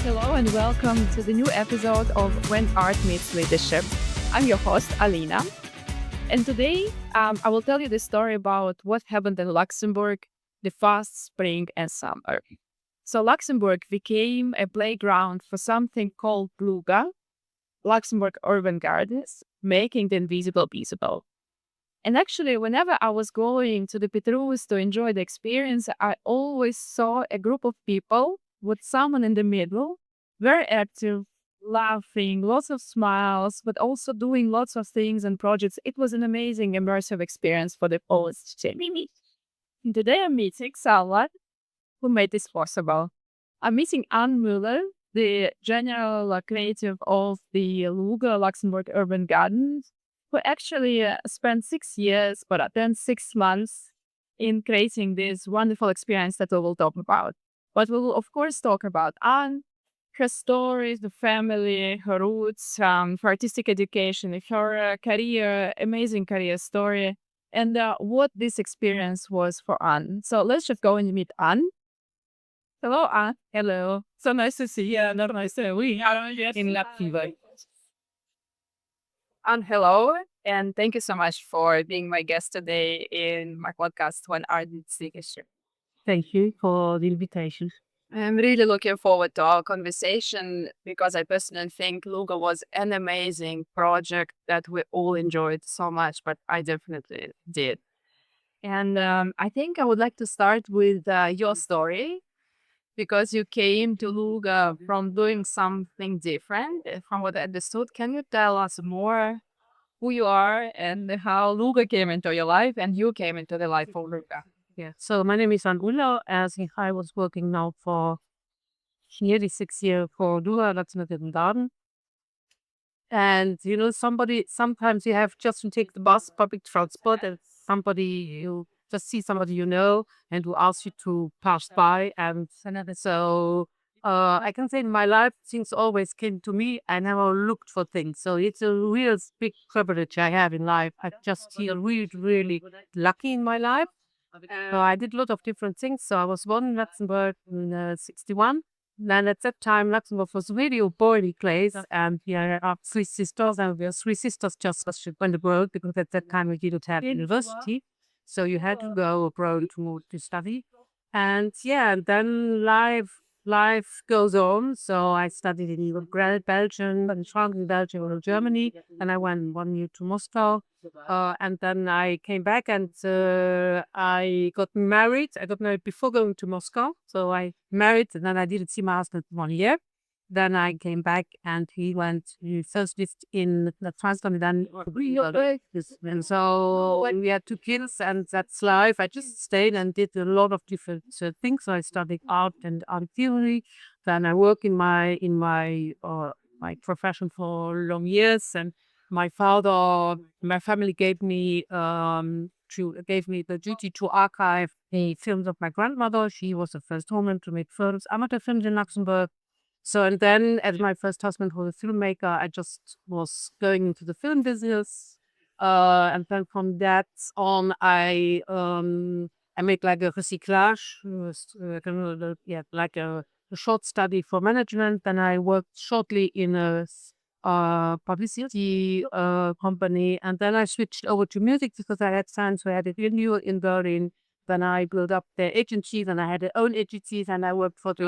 Hello and welcome to the new episode of When Art Meets Leadership. I'm your host, Alina. And today I will tell you the story about what happened in Luxembourg the fast spring and summer. So, Luxembourg became a playground for something called LUGA, Luxembourg Urban Gardens, making the invisible visible. And actually, whenever I was going to the Petrus to enjoy the experience, I always saw a group of people with someone in the middle, very active, laughing, lots of smiles, but also doing lots of things and projects. It was an amazing immersive experience for the whole team. Today I'm meeting someone who made this possible. I'm meeting Ann Muller, the general creative of the LUGA, Luxembourg Urban Gardens, who actually spent 6 years, but then 6 months in creating this wonderful experience that we will talk about. But we will, of course, talk about Anne, her stories, the family, her roots, her artistic education, her career, amazing career story, and what this experience was for Anne. So let's just go and meet Anne. Hello, Anne. Hello. So nice to see you. Not nice to we are in Luxembourg. And hello, and thank you so much for being my guest today in my podcast, When Art Meets Leadership. Thank you for the invitation. I'm really looking forward to our conversation because I personally think Luga was an amazing project that we all enjoyed so much, but I definitely did. And I think I would like to start with your story because you came to Luga from doing something different. From what I understood, can you tell us more who you are and how Luga came into your life and you came into the life of Luga? Yeah. So my name is Ann Muller. As I was working now for nearly 6 years for LUGA, Luxembourg Urban Garden. And sometimes you have just to take the bus, public transport, and you just see somebody and who asks you to pass by. And so I can say in my life, things always came to me. I never looked for things. So it's a real big privilege I have in life. I just feel really, really lucky in my life. So I did a lot of different things. So I was born in Luxembourg in 61. And at that time, Luxembourg was really a boring place. And we are three sisters, and we are three sisters just went abroad because at that time we didn't have university. So you had to go abroad to study. And yeah, and then life goes on. So I studied in Belgium, in France, in Belgium, and Germany. And I went 1 year to Moscow. And then I came back and I got married. I got married before going to Moscow. So I married and then I didn't see my husband 1 year. Then I came back and he first lived in the transplant and then and so we had two kids and that's life. I just stayed and did a lot of different things. So I studied art and art theory. Then I worked in my profession for long years, and my family gave me the duty to archive the films of my grandmother. She was the first woman to make films, amateur films in Luxembourg. So, and then as my first husband was a filmmaker, I just was going into the film business. And then from that on, I made like a recyclage, like a short study for management. Then I worked shortly in a publicity company, and then I switched over to music because I had friends who had a studio in Berlin. Then I built up their agencies, and I had my own agencies, and I worked for the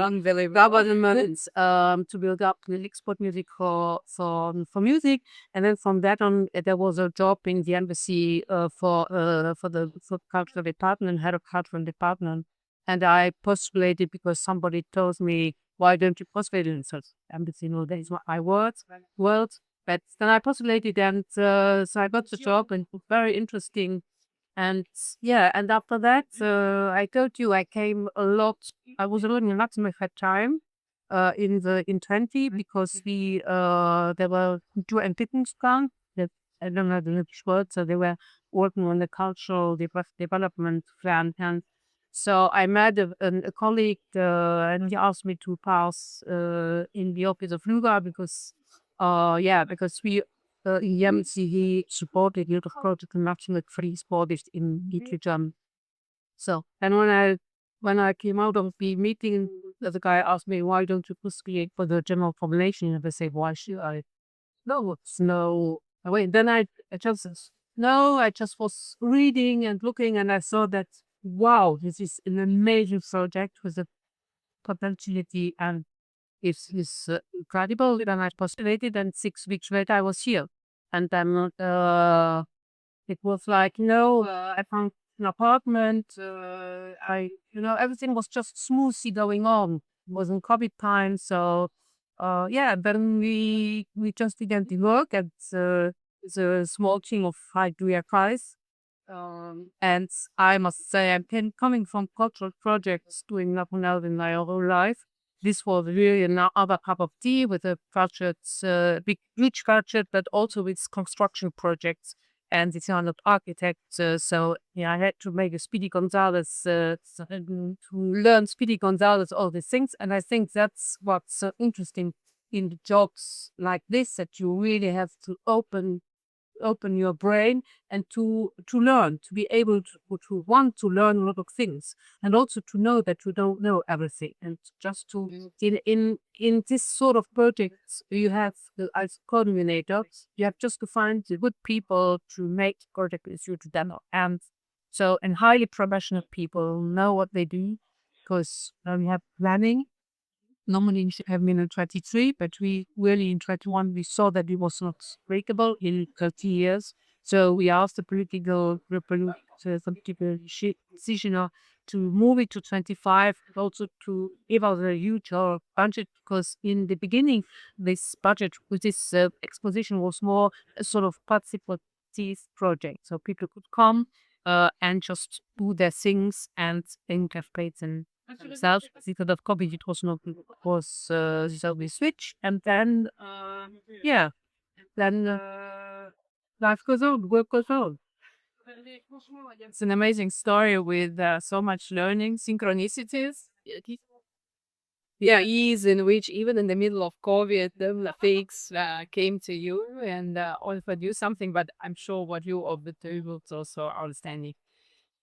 government to build up the export music for music. And then from that on, there was a job in the embassy for the cultural department, head of cultural department. And I postulated because somebody told me, why don't you postulate in such embassy? That is what my words. But then I postulated, and so I got the job, and it was very interesting. And yeah, and after that, I told you I came a lot. I was alone in Luxembourg at time, in 20 because there were two Entwicklungsplan that I don't know the English word, so they were working on the cultural development plan. And so I met a colleague, and he asked me to pass in the office of LUGA because we in Yemsi, he supported a lot of projects in Luxembourg free sports in literature. So, and when I came out of the meeting the guy asked me, why don't you postulate for the general population? And I say, why should I? No, it's no. Wait, then I just, no, I just was reading and looking and I saw that, wow, this is an amazing project with a potentiality and it's incredible. Then I postulated and 6 weeks later I was here. And then it was like, I found an apartment. Everything was just smoothly going on. It was in COVID time. So, yeah, then we just began to work at the small team of high degree guys. And I must say, I've been coming from cultural projects doing nothing else in my whole life. This was really another cup of tea with a budget, big, huge budget, but also with construction projects. And it's not architects, so yeah, I had to make a Speedy Gonzalez to learn Speedy Gonzalez, all these things. And I think that's what's so interesting in the jobs like this, that you really have to open your brain and to learn, to be able to want to learn a lot of things, and also to know that you don't know everything, and just to in this sort of projects you have as coordinator, you have just to find the good people to make the project with you to demo. And so, and highly professional people know what they do, because we have planning. Normally we should have been in 23, but we really in 21, we saw that it was not breakable in 30 years. So we asked the political decision to move it to 25, also to give us a huge budget, because in the beginning, this budget with this exposition was more a sort of participative project. So people could come and just do their things and think have paid themselves. Because of COVID, it was not, was so we switch, and then yeah, then life goes on, work goes on. It's an amazing story with so much learning, synchronicities. Yeah, ease in which even in the middle of COVID, the fakes came to you and offered you something. But I'm sure what you offered to you was also outstanding.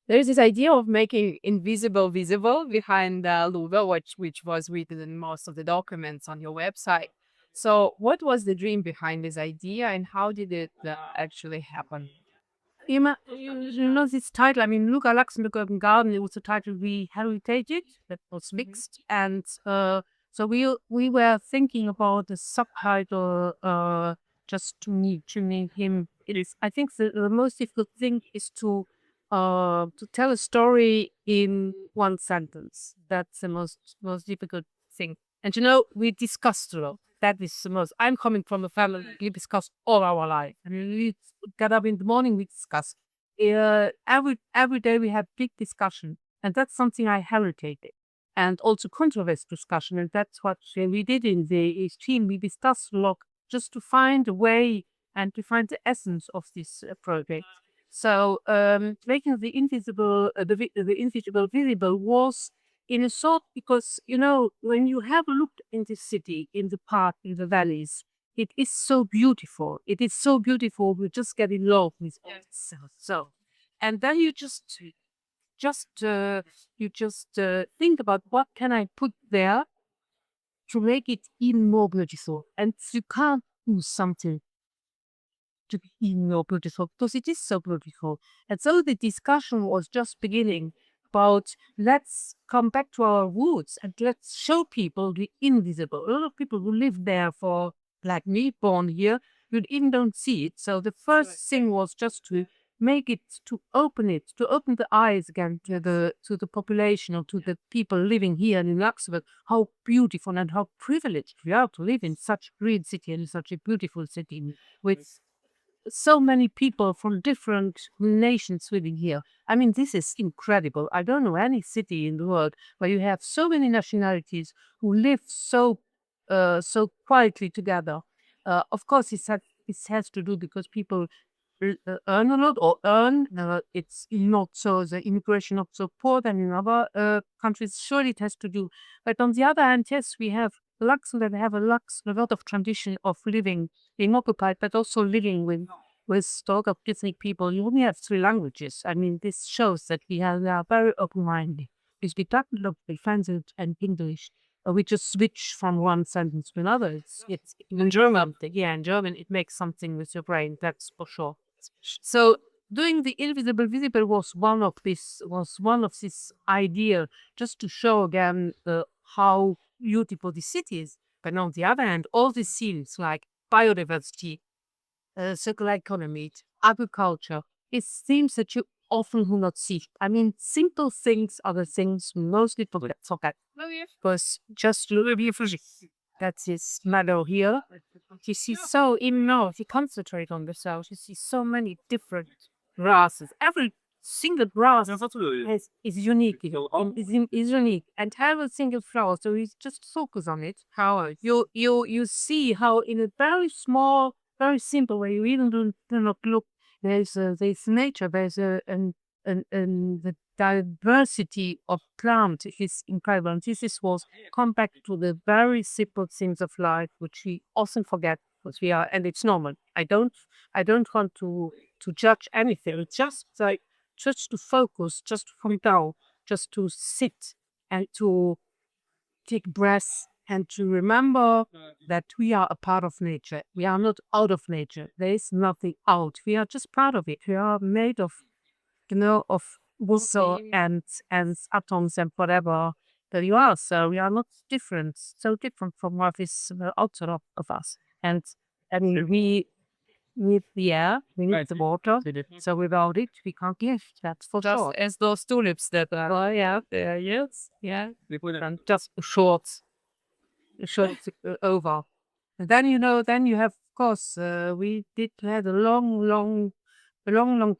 There is this idea of making invisible visible behind LUGA, which was written in most of the documents on your website. So, what was the dream behind this idea, and how did it actually happen? You know this title. I mean, Luca Luxembourg Urban Garden. It was a title we heritated that was fixed, and so we were thinking about the subtitle just to name him. It is. I think the most difficult thing is to tell a story in one sentence. That's the most difficult thing. And we discussed a lot. That is the most. I'm coming from a family we discuss all our life. I mean, we get up in the morning, we discuss. Every day we have big discussion, and that's something I heritated, and also controversial discussion, and that's what we did in the team. We discussed a lot just to find a way and to find the essence of this project. So making the invisible visible was in a sort, because when you have looked in the city, in the park, in the valleys, it is so beautiful. It is so beautiful. We just get in love with all this stuff. So, and then you just think about what can I put there to make it even more beautiful, and you can't do something to be even more beautiful because it is so beautiful. And so the discussion was just beginning about, let's come back to our roots and let's show people the invisible. A lot of people who live there for, like me, born here, you even don't see it. So the first thing was just to make it, to open the eyes again to the population, or to the people living here in Luxembourg, how beautiful and how privileged we are to live in such a great city and such a beautiful city with so many people from different nations living here. I mean, this is incredible. I don't know any city in the world where you have so many nationalities who live so quietly together. Of course, it has to do because people earn a lot or earn. It's not so, the immigration not so poor than in other countries. Surely it has to do. But on the other hand, yes, we have Luxembourg have a lot of tradition of living, being occupied, but also living with talk of different people. You only have 3 languages. I mean, this shows that we are very open-minded. We speak Dutch, French, and English. we just switch from one sentence to another. It's in German. Yeah, in German, it makes something with your brain. That's for sure. So doing the invisible visible was one of this idea, just to show again how beautiful the city is. But on the other hand, all these themes like biodiversity, circular economy, agriculture, it's themes that you often do not see. I mean, simple things are the things most people forget. Because just look at the that's his meadow here. You see so in north, you concentrate on the south, you see so many different grasses. Every single grass is unique. Is unique. And every single flower. So you just focus on it. How you see how in a very small, very simple way, you even do not look. There's nature. There's the diversity of plant is incredible. And this was come back to the very simple things of life, which we often forget because we are, and it's normal. I don't want to judge anything. It's just to focus, just to come down, just to sit and to take breaths and to remember that we are a part of nature. We are not out of nature. There is nothing out. We are just part of it. We are made of of water and atoms and whatever that you are. So we are not different, so different from what is outside of us. And we need the air, we need the water. So without it, we can't live. That's for Just sure. as those tulips that are. Oh yeah, yes, yeah. And just short over. And then then you have, of course, we did had a long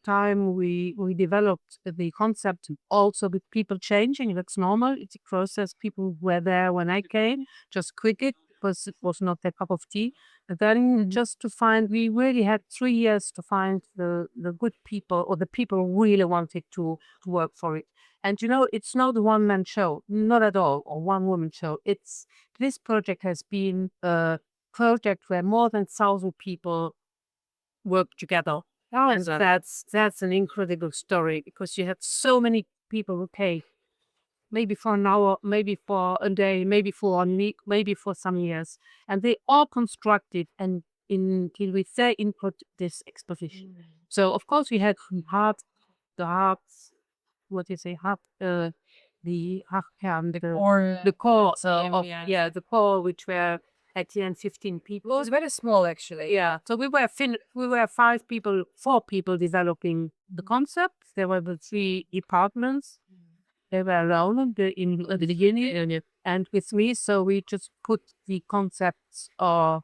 time. We developed the concept also with people changing. That's normal. It's a process. People were there when I came, just quit it because it was not their cup of tea. And then just to find, we really had 3 years to find the good people or the people who really wanted to work for it. And it's not a one man show, not at all, or one woman show. This project has been a project where more than 1,000 people work together. And that's an incredible story because you had so many people who came, maybe for an hour, maybe for a day, maybe for a week, maybe for some years, and they all constructed and till we say input this exposition. So of course we had the hard, what do you say, hard, the Hachkern, the core of the core, which were at the end 15 people. It was very small, actually. Yeah, so we were 4 people developing the concept. There were the 3 departments. They were alone in the beginning, and with me. So we just put the concepts of,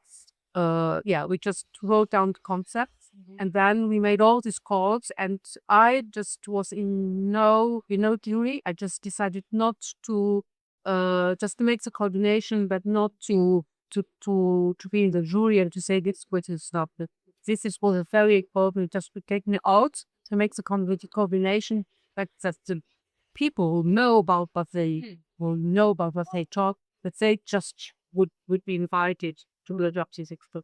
we just wrote down the concepts, and then we made all these calls. And I just was in no jury. I just decided not to, just to make the coordination, but not to be in the jury and to say this which is not. Was a very important, just to take me out to make the coordination, but that the people who know about what they will know about what they talk, but they just would be invited to the job exposition.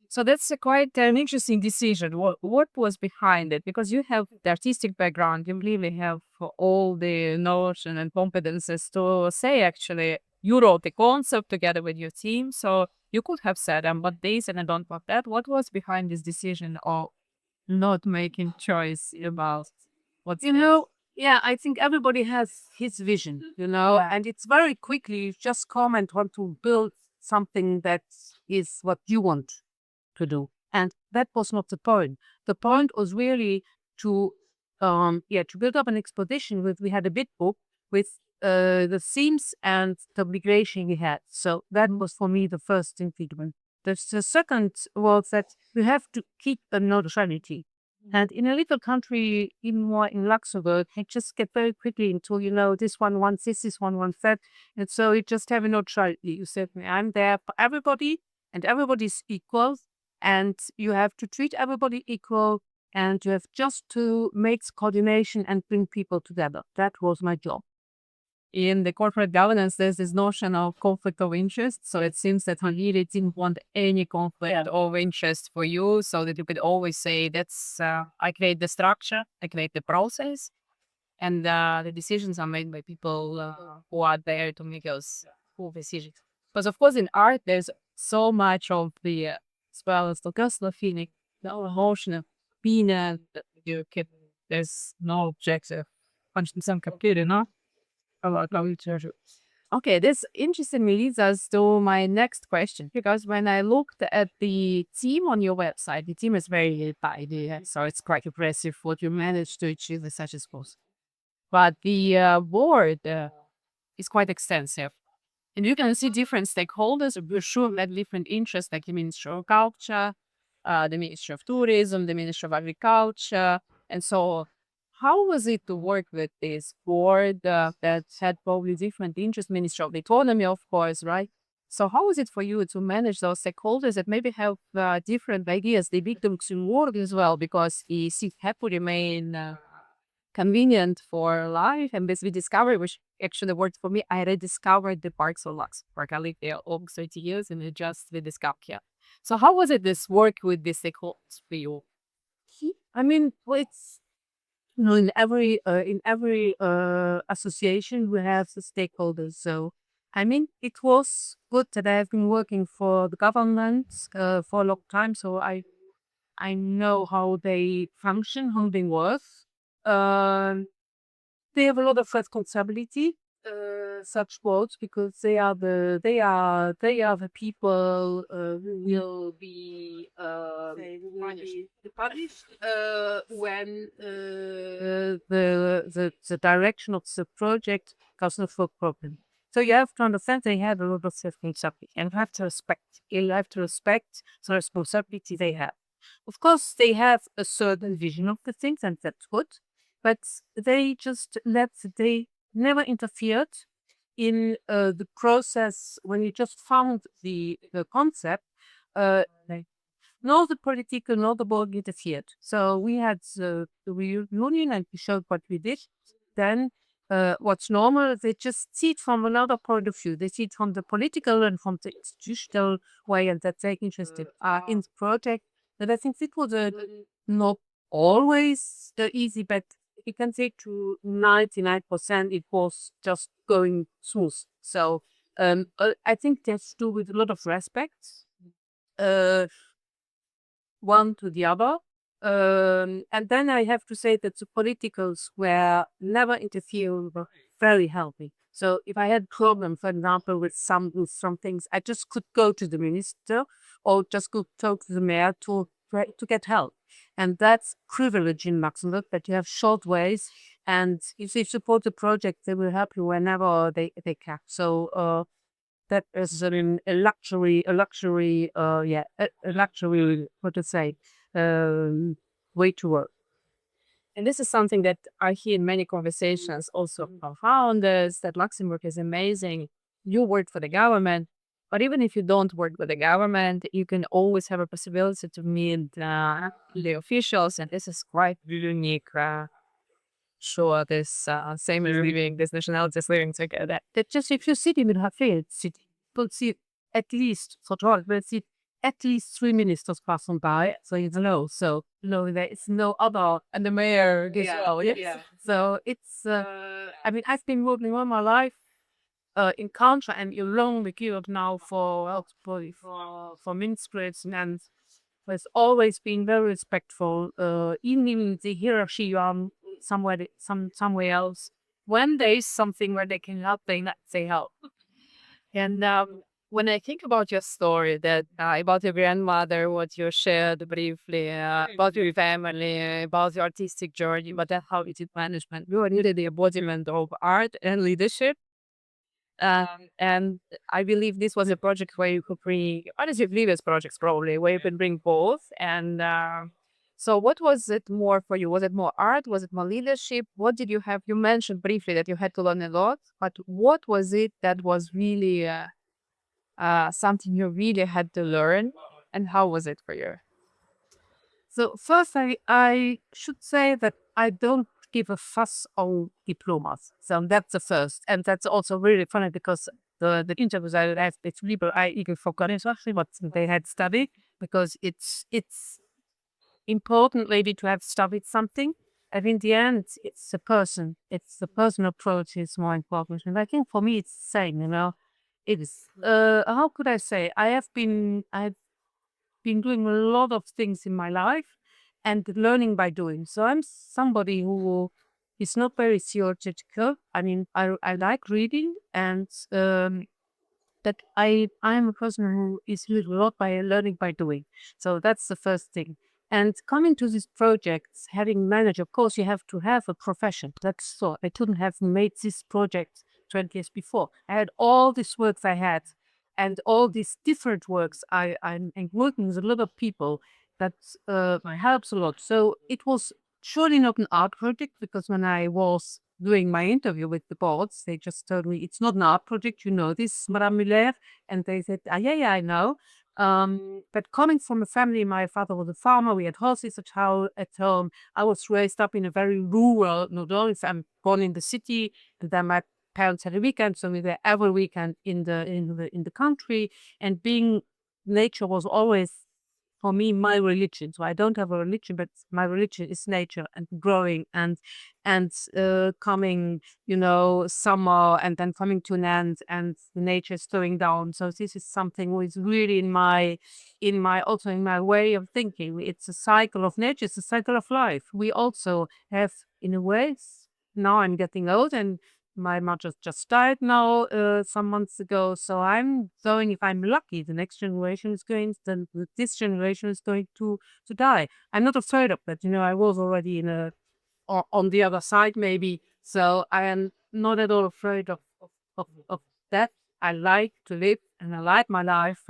So that's a quite an interesting decision. What was behind it? Because you have the artistic background, you really have all the notion and competences to say, actually, you wrote the concept together with your team. So you could have said, I'm not this and I don't want that. What was behind this decision of not making choice about what's Yeah, I think everybody has his vision, and it's very quickly you just come and want to build something that is what you want to do. And that was not the point. The point was really to to build up an exposition with. We had a bid book with the themes and the obligation we had. So that was for me the first ingredient. The second was that we have to keep a neutrality. And in a little country, even more in Luxembourg, it just get very quickly into, this one wants this one wants that. And so you just have a neutrality. You said, I'm there for everybody and everybody's equal. And you have to treat everybody equal. And you have just to make coordination and bring people together. That was my job. in the corporate governance, there's this notion of conflict of interest. So it seems that he really didn't want any conflict of interest for you, so that you could always say, "That's I create the structure, I create the process, and the decisions are made by people who are there to make us cool decisions. Because of course in art there's so much of the as well as the personal feeling, the emotional being that you can. There's no objective. Manchmal some kapitel, ne? Aber glaube ich, okay, this interestingly leads us to my next question because when I looked at the team on your website, the team is very tidy, so it's quite impressive what you managed to achieve with such a post. But the board is quite extensive. And you can see different stakeholders, we're sure that different interests, like the Ministry of Culture, the Ministry of Tourism, the Ministry of Agriculture, and so on. How was it to work with this board that had probably different interests, Ministry of the Economy, of course, right? So how was it for you to manage those stakeholders that maybe have different ideas? They big Luxembourg as well, because the seat had to remain convenient for life. And this we discovered, which actually worked for me, I rediscovered the parks of Luxembourg. I lived there almost 30 years and it just we discovered here. So how was it this work with the stakeholders for you? I mean, well, it's in every association we have the stakeholders. So I mean, it was good that I have been working for the government for a long time. So I know how they function, how they work. Um, they have a lot of responsibility, such boards, because they are the people who will be punished when the direction of the project does not work properly. So you have to understand they have a lot of responsibility, and you have to respect. You have to respect the responsibility they have. Of course, they have a certain vision of the things, and that's good. But they never interfered in the process when you just found the concept. Like, nor the political nor the board interfered. So we had the reunion and we showed what we did. Then what's normal, they just see it from another point of view. They see it from the political and from the institutional way, and that they're interested in the project. And I think it was not always easy, but you can say to 99% it was just going smooth. So I think that's to do with a lot of respect. Uh, one to the other. And then I have to say that the politicals were never interfering, were very healthy. So if I had problem, for example, with some things, I just could go to the minister or just could talk to the mayor to try to get help. And that's privilege in Luxembourg that you have short ways, and if they support the project, they will help you whenever they can. So that is a luxury, what to say, way to work. And this is something that I hear in many conversations also from founders that Luxembourg is amazing. You work for the government, but even if you don't work with the government, you can always have a possibility to meet the officials, and this is quite unique. Sure, this same as living, this nationality is living together. That just if you sit in a field city, you'll see at least for all, we'll see at least three ministers passing by. So there is no other, And the mayor as yeah, well, yes. yeah. So it's I mean, I've been working all my life in culture and a long period now for ministries, and has always been very respectful, even in the hierarchy you are somewhere else. When there is something where they can help, they help. And when I think about your story, that about your grandmother, what you shared briefly, about your family, about your artistic journey, but then how you did management, you are really the embodiment of art and leadership. And I believe this was a project where you could bring, honestly, previous projects probably, where you could bring both. And so what was it more for you? Was it more art? Was it more leadership? What did you have? You mentioned briefly that you had to learn a lot, but what was it that was really something you really had to learn? And how was it for you? So first, I should say that I don't give a fuss on diplomas. So that's the first, and that's also really funny because the interviews I had with people, I even forgot exactly what they had studied, because it's important maybe to have studied something. And in the end, it's the person approach is more important. And I think for me, it's the same. It is. How could I say? I've been doing a lot of things in my life and learning by doing. So I'm somebody who is not very theoretical. I mean, I like reading and that I'm a person who is learned a lot by learning by doing. So that's the first thing. And coming to these projects, having managed, of course, you have to have a profession. That's so. I couldn't have made this project 20 years before. I had all these works I had, and all these different works. I'm working with a lot of people. That helps a lot. So it was surely not an art project because when I was doing my interview with the boards, they just told me it's not an art project. You know this, Madame Muller, and they said, yeah, yeah, I know. But coming from a family, my father was a farmer. We had horses at home. I was raised up in a very rural, not only I'm born in the city, and then my parents had a weekend, so we were every weekend in the country. And being nature was always for me my religion. So I don't have a religion, but my religion is nature and growing and coming, summer and then coming to an end and the nature is slowing down. So this is something which is really also in my way of thinking. It's a cycle of nature, it's a cycle of life. We also have in a way now I'm getting old and my mother just died now some months ago. So I'm going, if I'm lucky, the next generation is going, then this generation is going to die. I'm not afraid of that. I was already on the other side, maybe. So I am not at all afraid of that. I like to live and I like my life.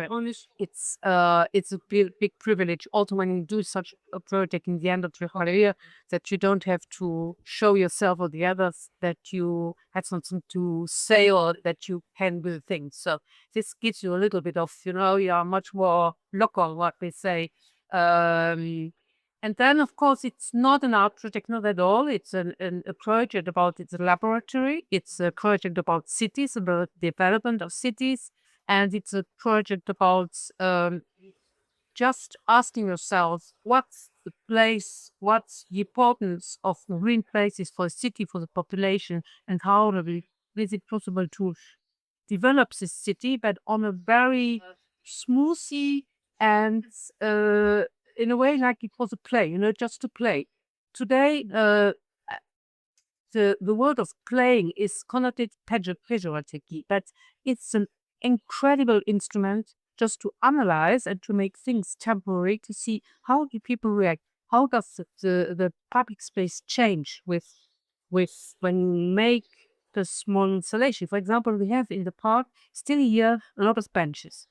It's a big privilege also when you do such a project in the end of your career that you don't have to show yourself or the others that you have something to say or that you can do things. So this gives you a little bit of, you are much more local, what we say. And then, of course, it's not an art project, not at all. It's a project about its laboratory. It's a project about cities, about development of cities. And it's a project about just asking yourself, what's the importance of green places for a city, for the population, and how is it possible to develop this city, but on a very smoothie and uh, in a way like it was a play, just to play. Today, the word of playing is connoted pejoratively, but it's an incredible instrument just to analyze and to make things temporary, to see how do people react, how does the public space change with when you make the small installation. For example, we have in the park still here a lot of benches.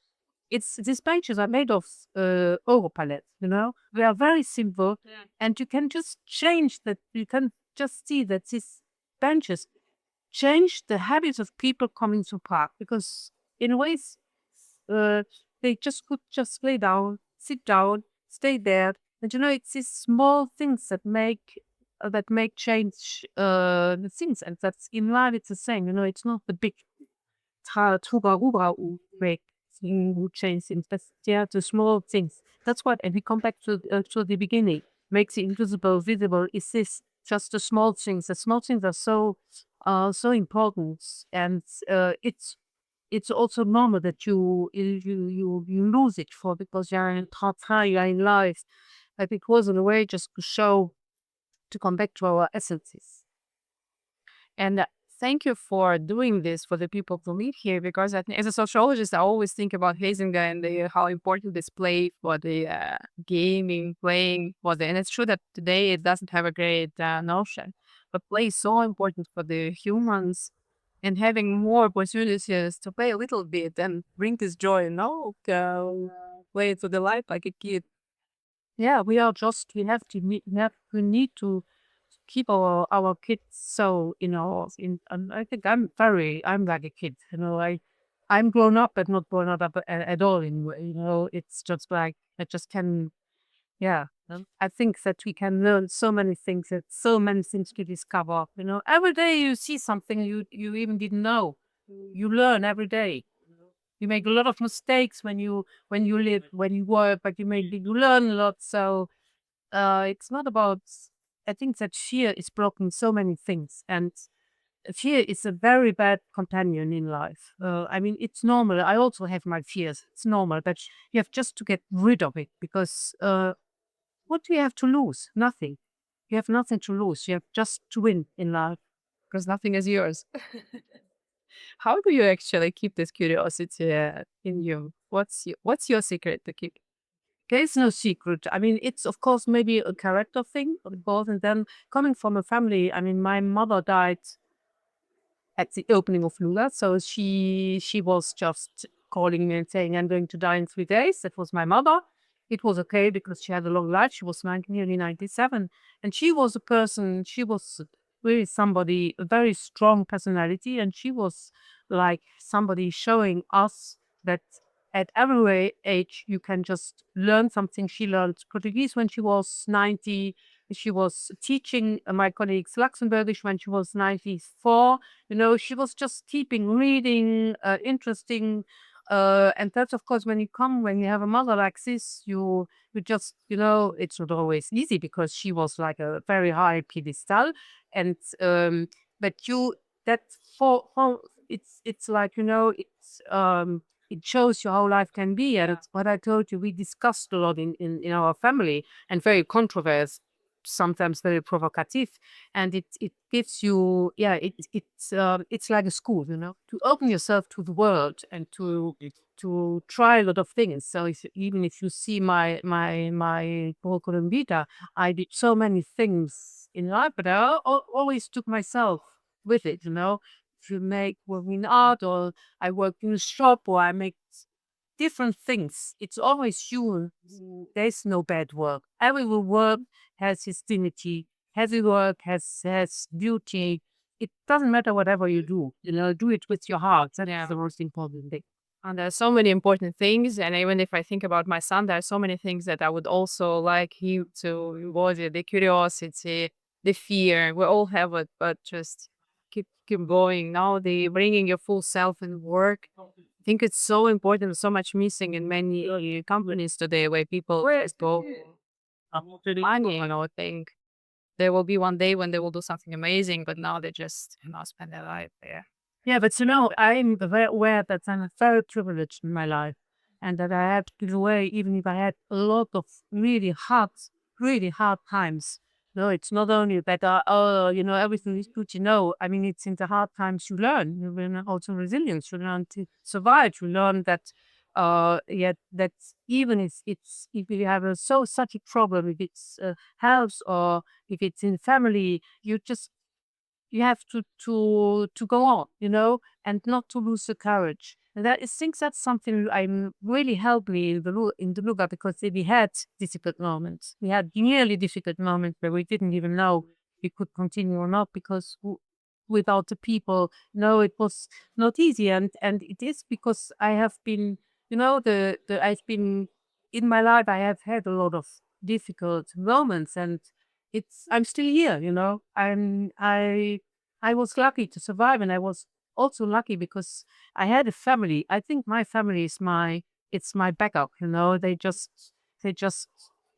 These benches are made of Europalette, They are very simple, and you can just change that. You can just see that these benches change the habits of people coming to park because in ways uh, they just could just lay down, sit down, stay there, and it's these small things that make change the things, and that's in life. It's the same, It's not the big Tuba who make who change things. That's the small things. That's what, and we come back to the beginning. Makes the invisible visible. Is this just the small things? The small things are so important, and it's also normal that you lose it for because you're in travail, you're in life. But it was in a way just to come back to our essences. And thank you for doing this for the people to meet here because I think, as a sociologist, I always think about Hazinga and how important this play for the gaming, playing for the. And it's true that today it doesn't have a great notion, but play is so important for the humans and having more opportunities to play a little bit and bring this joy, play it to the life like a kid. Yeah, we have to we need to keep our kids so and I think I'm like a kid, I'm grown up but not grown up at all anyway, it's just like I just can yeah. I think that we can learn so many things, that so many things to discover. Every day you see something you even didn't know. You learn every day. You make a lot of mistakes when you live, when you work, but you learn a lot. So it's not about. I think that fear is blocking so many things, and fear is a very bad companion in life. I mean, it's normal. I also have my fears. It's normal, but you have just to get rid of it because what do you have to lose? Nothing. You have nothing to lose. You have just to win in life. because nothing is yours. How do you actually keep this curiosity in you? What's your secret to keep? There is no secret. I mean, it's of course maybe a character thing, of course. And then coming from a family, I mean, my mother died at the opening of LUGA. So she was just calling me and saying, I'm going to die in 3 days. That was my mother. It was okay because she had a long life. She was nearly 97. And she was a person, she was really somebody, a very strong personality. And she was like somebody showing us that at every age you can just learn something. She learned Portuguese when she was 90. She was teaching my colleagues Luxembourgish when she was 94. She was just keeping reading, interesting. And that's of course when you have a mother like this, you just it's not always easy because she was like a very high pedestal, and but you that for it's like it shows you how life can be, and it's what I told you. We discussed a lot in our family, and very controversial, sometimes very provocative, and it gives you it's like a school, to open yourself to the world and to try a lot of things. So even if you see my curriculum vita, I did so many things in life, but I always took myself with it. To make working art, or I work in a shop, or I make different things. It's always you. There's no bad work. Every work has its dignity. Every work has beauty. It doesn't matter whatever you do. Do it with your heart. That's the most important thing. And there are so many important things. And even if I think about my son, there are so many things that I would also like him to embody: the curiosity, the fear. We all have it, but just keep going. Now, the bringing your full self in work. I think it's so important, so much missing in many companies today, where people just go to money. I think there will be one day when they will do something amazing, but now they just spend their life there. Yeah, but I'm very aware that I'm very privileged in my life, and that I had to give away, even if I had a lot of really hard times. No, it's not only that, everything is good. I mean, it's in the hard times you learn. You learn also resilience. You learn to survive. You learn that, that even if you have such a problem, if it's health, or if it's in family, you have to go on, and not to lose the courage. And I think that's something I'm really helped me in the Luga, because we had difficult moments. We had nearly difficult moments where we didn't even know we could continue or not, because without the people, no, it was not easy. And it is because I have been, I've been in my life. I have had a lot of difficult moments, and I'm still here. I was lucky to survive, and I was also lucky because I had a family. I think my family is it's my backup. They just,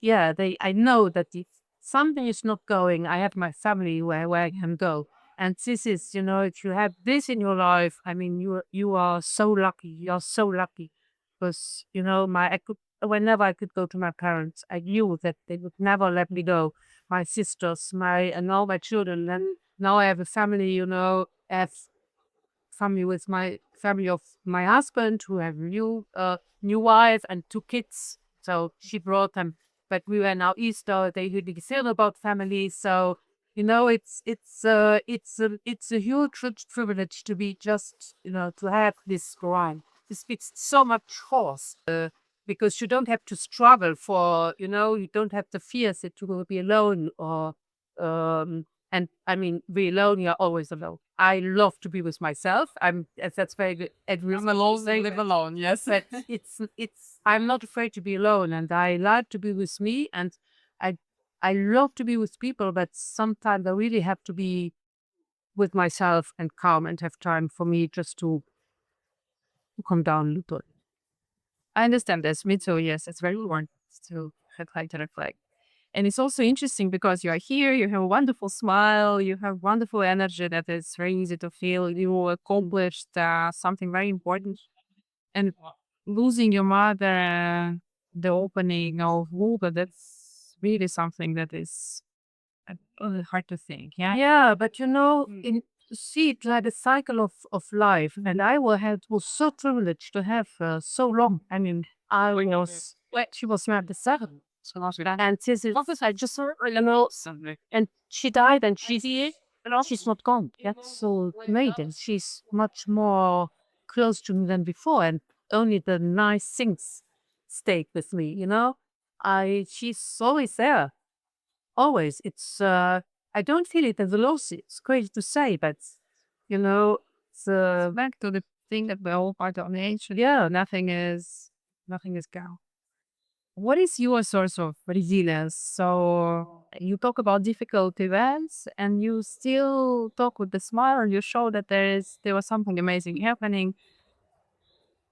yeah, I know that if something is not going, I have my family where I can go. And this is, if you have this in your life, I mean, you are so lucky. You are so lucky because, whenever I could go to my parents, I knew that they would never let me go. My sisters, and now my children, and now I have a family, I have family with my family of my husband, who have new wife and 2 kids. So she brought them, but we were now Easter. They really care about family. So it's a huge privilege to be just to have this grind. This speaks so much force, because you don't have to struggle for you don't have the fears that you will be alone, or and I mean, be alone, you're always alone. I love to be with myself. That's very good. I'm alone, they live alone, yes. But I'm not afraid to be alone, and I like to be with me, and I, I love to be with people, but sometimes I really have to be with myself and calm, and have time for me just to calm down a little. I understand this. Me too. Yes, it's very important to reflect and reflect. And it's also interesting because you are here, you have a wonderful smile, you have wonderful energy that is very easy to feel. You accomplished something very important. And losing your mother, the opening of LUGA, that's really something that is hard to think. Yeah. Yeah, but in see it like a cycle of life, and was so privileged to have her so long. I mean, I was when she was 27, so not that. And this is I just saw her, and she died, and she's not gone. That's so amazing. She's much more close to me than before, and only the nice things stayed with me. I she's always there. Always. I don't feel it as a loss. It's crazy to say, but you know, it's Back to the thing that we're all part of nature. yeah. Nothing is gone. What is your source of resilience? So you talk about difficult events and you still talk with the smile and you show that there was something amazing happening.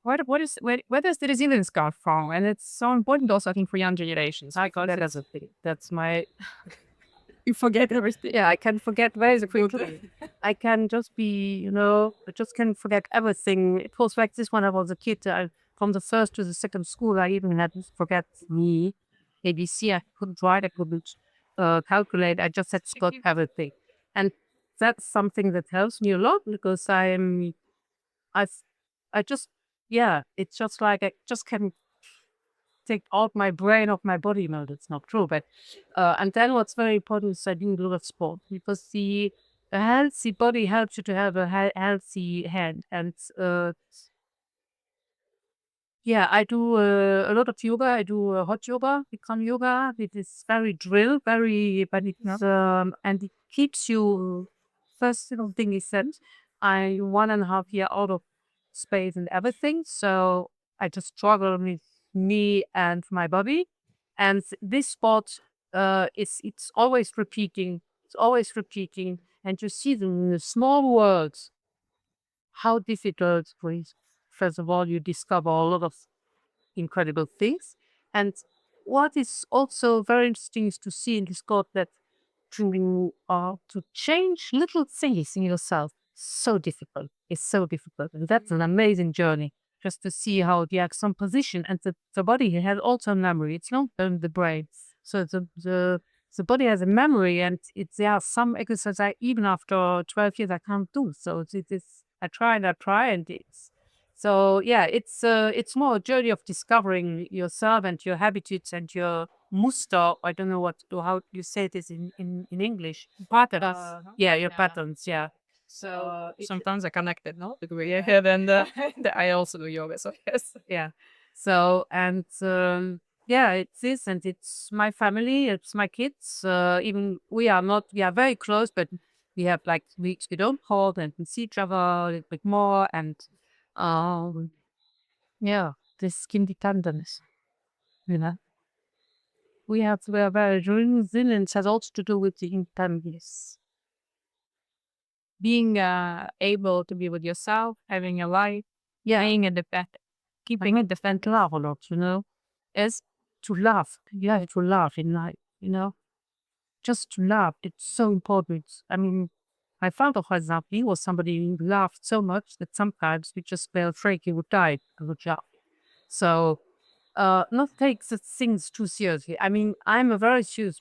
Where does the resilience come from? And it's so important also I think for young generations. I got that as a thing. That's my You forget everything. yeah. I can forget very quickly. I can just be, I just can forget everything. It was like this when I was a kid. From the first to the second school, I even had to forget me, ABC. I couldn't write. I couldn't calculate. I just had got everything, and that's something that helps me a lot because I, I just, yeah. It's just like I just can take out my brain off my body. No, that's not true. But and then what's very important is I do a lot of sport because a healthy body helps you to have a healthy hand. And yeah, I do a lot of yoga. I do hot yoga, Bikram yoga. It is very drill, but it's and it keeps you. First thing is that I 1.5 year out of space and everything, so I just struggle with me and my body. And this sport, it's always repeating. It's always repeating, and you see them in the small words how difficult it is. First of all, you discover a lot of incredible things. And what is also very interesting is to see in this God that to change little things in yourself so difficult. It's so difficult. And that's an amazing journey. Just to see how the some position and the body has also memory. It's not only the brain. So the body has a memory and there are some exercises I even after 12 years I can't do. So it is I try and so yeah, it's more a journey of discovering yourself and your habits and your muster. I don't know how you say this in English. Patterns. Yeah, your patterns. Yeah. So sometimes I connected, no? The way ahead and I also do yoga, so yes. Yeah. So and yeah, it's this and it's my family, it's my kids. Even we are very close, but we have like weeks we don't hold and we see each other a little bit more and um yeah, this independence, you know. We are very resilience has also to do with the independence. Being able to be with yourself, having a life, Yeah, being independent, keeping it and laugh a lot, is to laugh. You have to laugh in life, just to laugh. It's so important. I mean, my father, for example, he was somebody who laughed so much that sometimes we just felt afraid he would die of a job. So, not take the things too seriously. I mean, I'm a very serious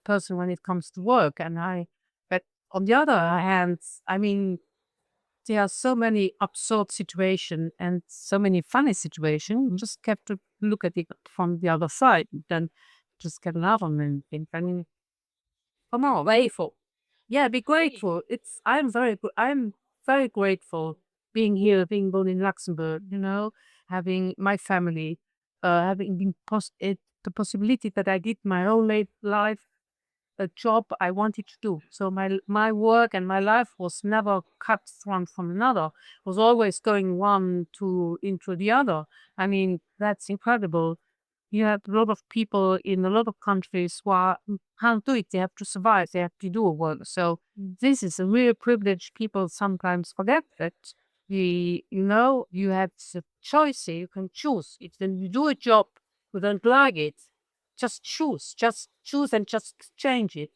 person when it comes to work, but on the other hand, I mean, there are so many absurd situations and so many funny situations. You just have to look at it from the other side, and then just get laugh on them. I mean, come on, grateful. Yeah, be grateful. I'm very grateful being here, being born in Luxembourg, having my family, having been the possibility that I did my whole late life a job I wanted to do. So my work and my life was never cut one from another. Was always going one to into the other. I mean, that's incredible. You have a lot of people in a lot of countries who can't do it. They have to survive. They have to do work. So this is a real privilege. People sometimes forget that you have the choice. You can choose. If then you do a job, you don't like it, just choose and just change it.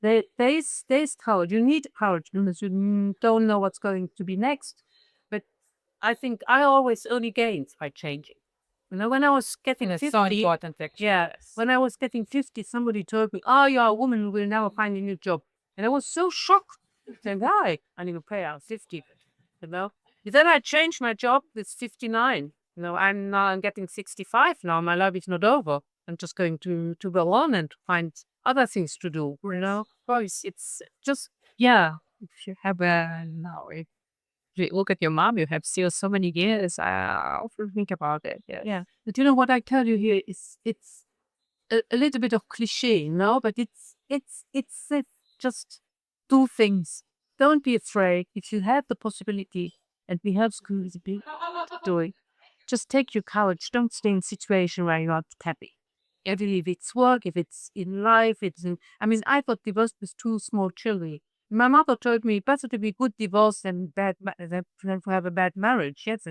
There's courage. You need courage because you don't know what's going to be next. But I think I always only gained by changing. When I was getting That's so 50, important, actually. yeah, Yes. when I was getting 50, somebody told me, "Oh, you're a woman who will never find a new job." And I was so shocked. Saying, "Hi, I need to pay out 50." You know? Then I changed my job with 59. I'm getting 65 now. My life is not over. I'm just going to go on and find other things to do. Of course, it's just, yeah. If you have a now, if you look at your mom, you have still so many years. I often think about it. Yes. Yeah. But you know what I tell you here is it's a little bit of cliche, but it's just do things. Don't be afraid. If you have the possibility, and we have schools doing, just take your courage. Don't stay in a situation where you're not happy. If it's work, if it's in life, I mean, I got divorced with two small children. My mother told me better to be good divorced than to have a bad marriage. Yes,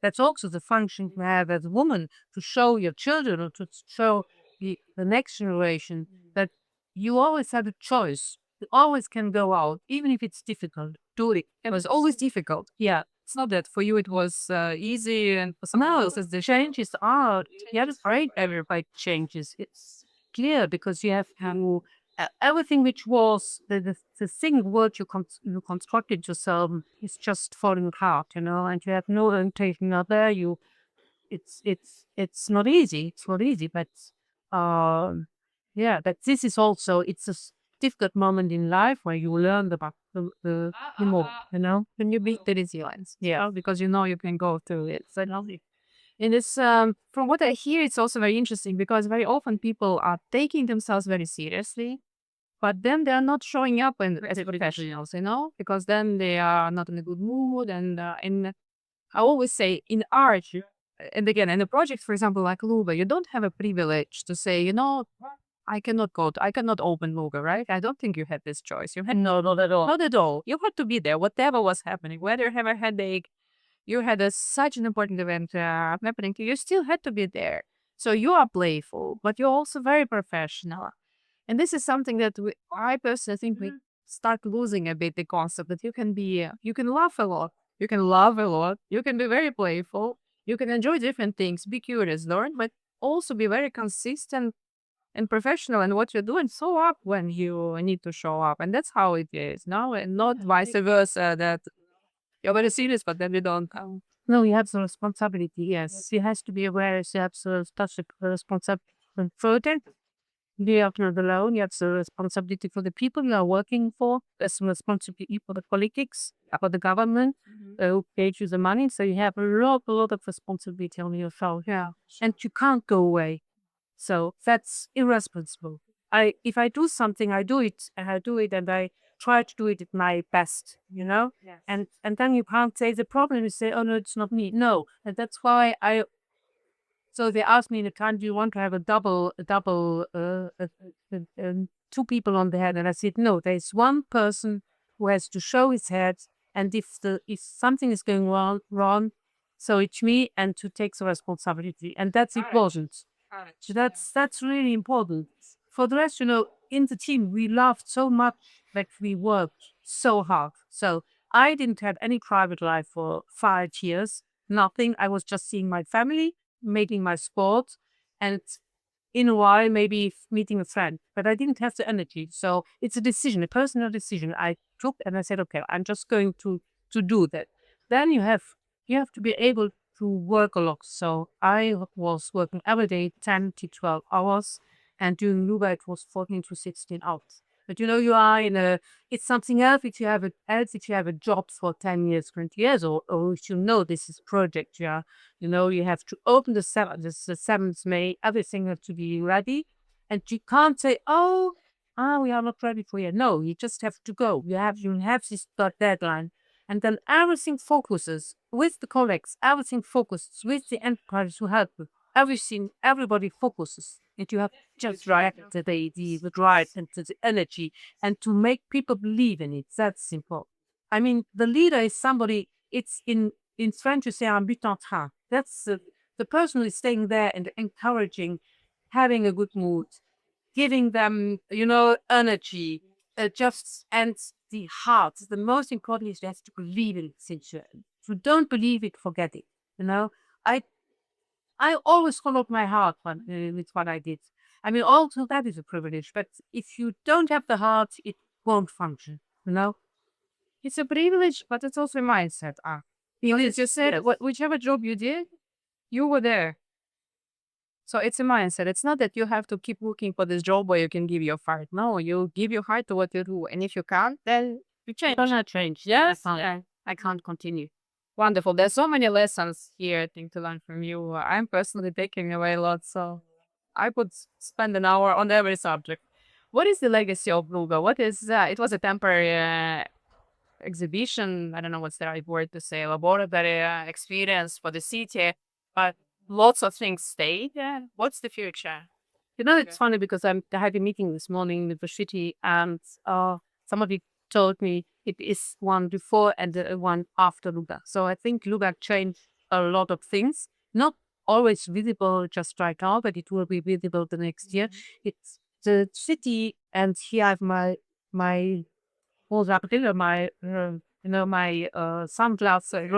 that's also the function to have as a woman, to show your children or to show the next generation that you always have a choice. You always can go out, even if it's difficult. Do it. It was always difficult. Yeah. It's not that for you it was easy, and for someone No, else it's the difficult. changes are, yeah, that's right. Everybody changes. It's clear because you have to, everything which was the thing word you constructed yourself is just falling apart, and you have no orientation out there. It's not easy. It's not easy, but um, yeah, but this is also, it's difficult moment in life where you learn about the more, When you beat the resilience, Yeah. because you know you can go through it. So lovely. And it's from what I hear, it's also very interesting because very often people are taking themselves very seriously, but then they are not showing up as professionals, because then they are not in a good mood. And I always say in art, and again, in a project, for example, like LUGA, you don't have a privilege to say, I cannot open LUGA, right? I don't think you had this choice. You had No, not at all. not at all. You had to be there, whatever was happening, whether you have a headache, you had such an important event happening to you, you still had to be there. So you are playful, but you're also very professional. And this is something that I personally think we start losing a bit the concept that you can laugh a lot, you can love a lot, you can be very playful, you can enjoy different things, be curious, learn, but also be very consistent and professional in what you do and show up when you need to show up. And that's how it is now, and not vice versa that you're very serious, but then you don't come. No, you have the responsibility. Yes, you has to be aware. You have the touch responsibility further. You are not alone. You have the responsibility for the people you are working for. There's the responsibility for the politics, for the government who paid you the money. So you have a lot of responsibility on yourself. Yeah, and you can't go away. So that's irresponsible. If I do something, I do it, and I try to do it at my best. Yes. And then you can't say the problem is say, oh no, it's not me. No, and that's why I. So they asked me in the time, do you want to have two people on the head? And I said, no, there's one person who has to show his head, and if something is going wrong, so it's me, and to take the responsibility, and that's important. So that's really important. For the rest, in the team, we laughed so much that we worked so hard. So I didn't have any private life for 5 years, nothing. I was just seeing my family, making my sport, and in a while, maybe meeting a friend. But I didn't have the energy. So it's a decision, a personal decision I took, and I said, okay, I'm just going to do that. Then you have to be able to work a lot. So I was working every day 10 to 12 hours, and during LUGA it was 14 to 16 hours. But you are it's something else if you have a job for 10 years, 20 years, or if this is project, yeah. You have to open the 7th May, everything has to be ready. And you can't say, oh, we are not ready for you. No, you just have to go. You have this deadline. And then everything focuses with the colleagues, everything focuses with the enterprise who help you. Everybody focuses. And you have just right the drive and the energy and to make people believe in it. That's simple. I mean, the leader is somebody, it's in French you say un but en train. That's the person who is staying there and encouraging, having a good mood, giving them, energy, just and the heart. The most important is just to believe in the situation. If you don't believe it, forget it. You know, I I always followed my heart with what I did. I mean, also that is a privilege. But if you don't have the heart, it won't function. You know, It's a privilege, but it's also a mindset. You just said whichever job you did, you were there. So it's a mindset. It's not that you have to keep looking for this job where you can give your heart. No, you give your heart to what you do. And if you can't, then you change. gonna change. Yes, I can't continue. Wonderful. There's so many lessons here, I think, to learn from you. I'm personally taking away a lot, so I could spend an hour on every subject. What is the legacy of LUGA? What is it was a temporary exhibition. I don't know what's the right word to say, laboratory experience for the city, but lots of things stayed. Yeah. What's the future? It's funny because I had a meeting this morning with the city, and somebody told me it is one before and the one after Luga. So I think Luga changed a lot of things, not always visible just right now, but it will be visible the next year. It's the city, and here I have my whole my my sunglasses,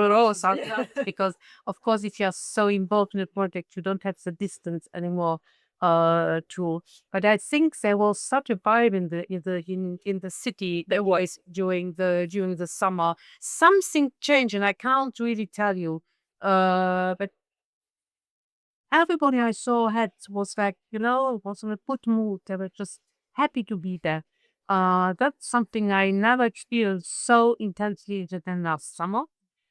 because of course if you're so involved in the project, you don't have the distance anymore to. But I think there was such a vibe in the city there was during the summer. Something changed, and I can't really tell you. But everybody I saw had was like, was in a good mood. They were just happy to be there. That's something I never experienced so intensely than last summer.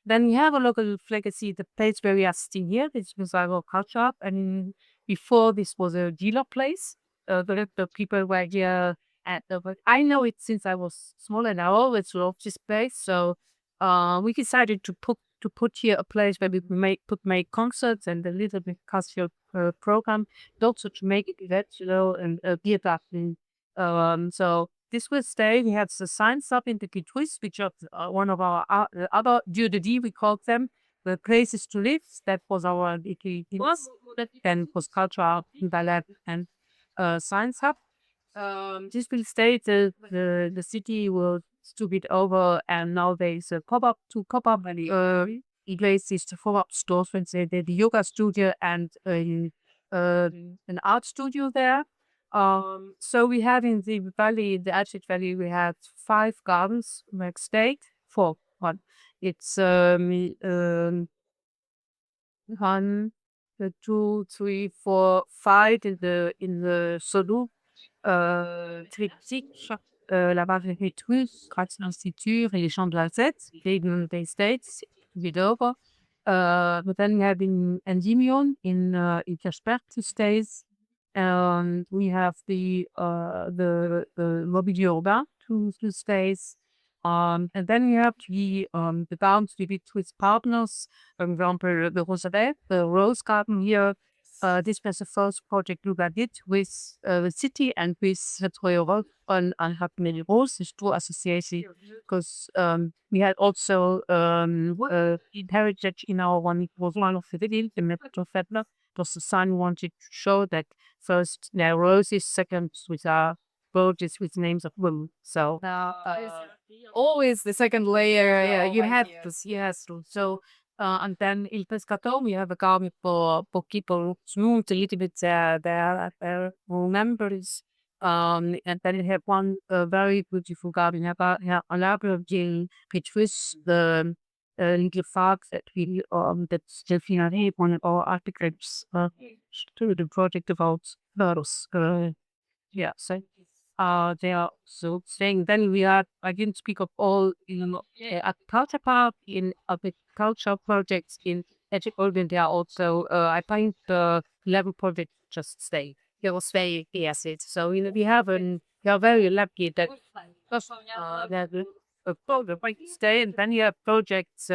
Then we have a local legacy, the place where we are sitting here. This was our culture hub, and before this was a dealer place. The people were here, but I know it since I was small, and I always loved this place. So we decided to put here a place where we make concerts and a little bit cultural program, but also to make events, and beer garden. So this will stay. We have the science up in the Kitwis, which are one of our other dieu de vie, we call them, the places to live. That was our was then was cultural ballet and science hub. This will stay. The city will to it over, and now there is a pop up places to pop up stores. When they did the yoga studio and uh, an art studio there. So we have in the valley, the Atchit Valley, we have 5 gardens, like state, 4, one. It's 1, 2, 3, 4, 5 in the Solu, triptyque, la Variétrus, Institut et les Champs de l'Alsace, they states, with over. But then we have in Endymion, in Kasper, 2 stays. And we have the Mobilier Urbain, 2 stays. And then we have the gardens we did with partners, for example, the Rosalie, the Rose Garden here. This was the first project Luga did with the city and with the Troyer and have many roles, these 2 associations, because we had also inherited in our one, it was one of the video, the Metro Fettler, because the son wanted to show that first there are roses, second with our roses with names of women. So Now, always the second layer. Yeah, you had this. yes, so and then Il Pescatore, we have a garden for people who a little bit their memories. And then we have one very beautiful garden. We have a library which was the little park that we that's Delphine, one of our architects, to the project about birds. Yeah, so they are so saying. Then we are. I didn't speak of all agriculture part in agriculture projects in Egypt. They are also. I think the level project just stay. It will stay. Yes, it. So we are very lucky that that a project might stay, and then you have projects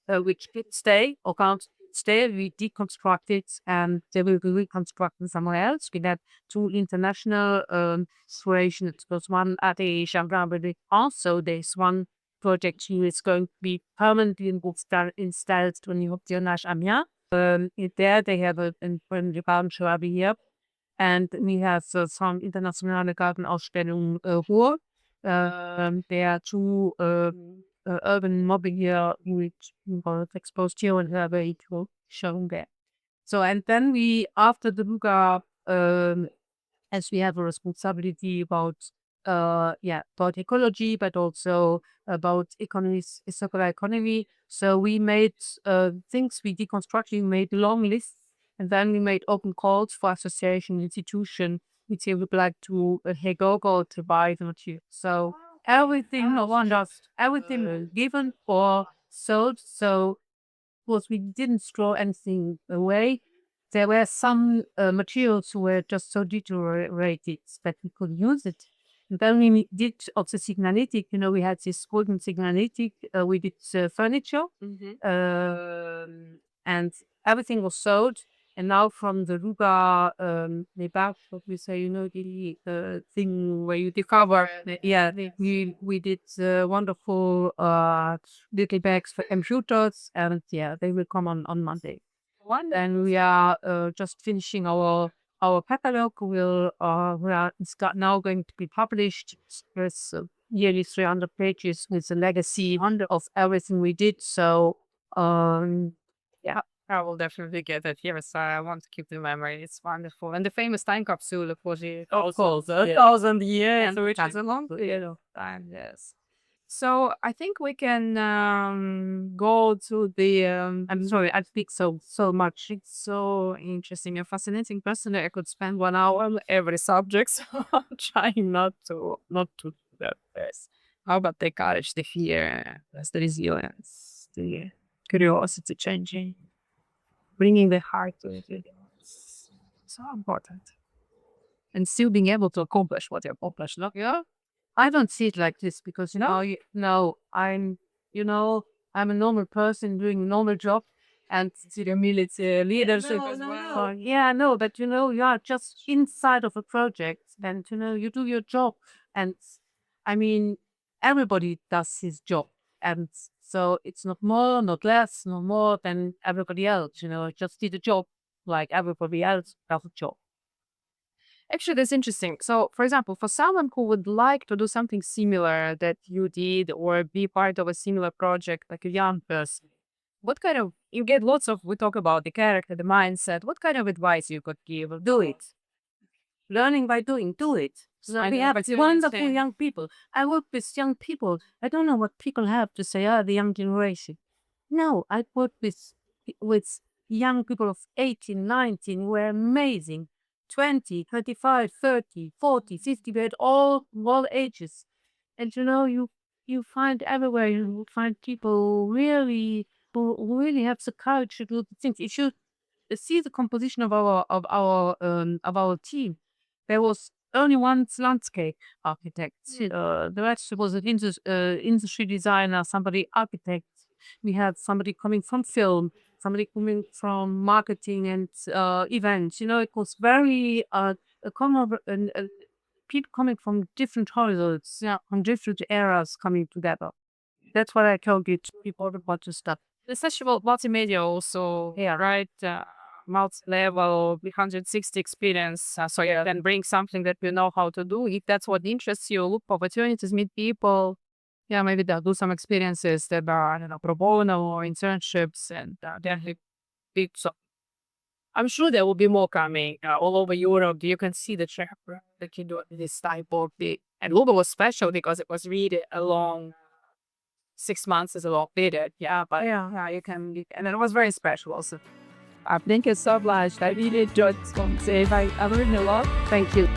which could stay or can't stay. We deconstruct it, and they will be reconstructed somewhere else. We had 2 international situations. There's one at the Jardin but also there's one project who is going to be permanently installed to New Amiens. There they have a in the garden here. And we have some internationale Gartenausstellungen Ruhr. There are two urban mobilier which were exposed here and are very cool, shown there. So, and then we, after the LUGA, as we have a responsibility about about ecology, but also about economies, circular economy. So we made things, we deconstructed, we made long lists, and then we made open calls for association, institution, which they would like to go to buy the material. So everything was just everything was given or sold. So course, we didn't throw anything away. There were some materials who were just so deteriorated that we could use it. And then we did also signalétic. We had this golden signalétic. We did furniture, and everything was sold. And now from the LUGA, the back, what we say, the thing where you cover, we did wonderful little bags for computers, and they will come on Monday. Then we are just finishing our catalog. It's now going to be published. There's nearly 300 pages with a legacy of everything we did. So yeah. I will definitely get it. Yes, I want to keep the memory. It's wonderful. And the famous time capsule, of course, Of course, 1,000 years, and which is a long period of time. Yes. So I think we can go to the. I'm sorry, I speak so much. It's so interesting and fascinating. Personally, I could spend 1 hour on every subject. So I'm trying not to do that. Yes. How about the courage, the fear, that's the resilience, the curiosity, changing, bringing the heart to it. It's so important. And still being able to accomplish what you accomplished. Look, yeah. I don't see it like this because No? no, I'm a normal person doing a normal job, and To the military leadership no, as no, well. no. Yeah, no, but you are just inside of a project, and you do your job, and I mean, everybody does his job, and so it's not more, not less, no more than everybody else. Just did a job like everybody else does a job. Actually, that's interesting. So, for example, for someone who would like to do something similar that you did or be part of a similar project, like a young person, what kind of, you get lots of, we talk about the character, the mindset, what kind of advice you could give? Do it. Learning by doing, do it. So we have wonderful young people. I work with young people. I don't know what people have to say, the young generation. No, I work with young people of 18, 19 who are amazing. 20, 35, 30, 40, 50, we had all ages. And you find everywhere, you find people who really have the courage to do the things. If you see the composition of our team, there was only one landscape architect. The rest was an industry designer, somebody architect. We had somebody coming from film, somebody coming from marketing and events. It was very a common people coming from different horizons, from different eras coming together. That's what I told you to people about to stuff. It's such about multimedia also, Yeah. right? Multi-level, 360 experience. So you can bring something that you know how to do. If that's what interests you, look for opportunities, meet people. Yeah, maybe they'll do some experiences that are, I don't know, pro bono or internships, and they're big. So I'm sure there will be more coming all over Europe. You can see the trend that you do this type of big. And LUGA was special because it was really a long 6 months is a long period. Yeah, but yeah, and it was very special also. Thank you so much. I really enjoyed this conversation. I learned a lot. Thank you.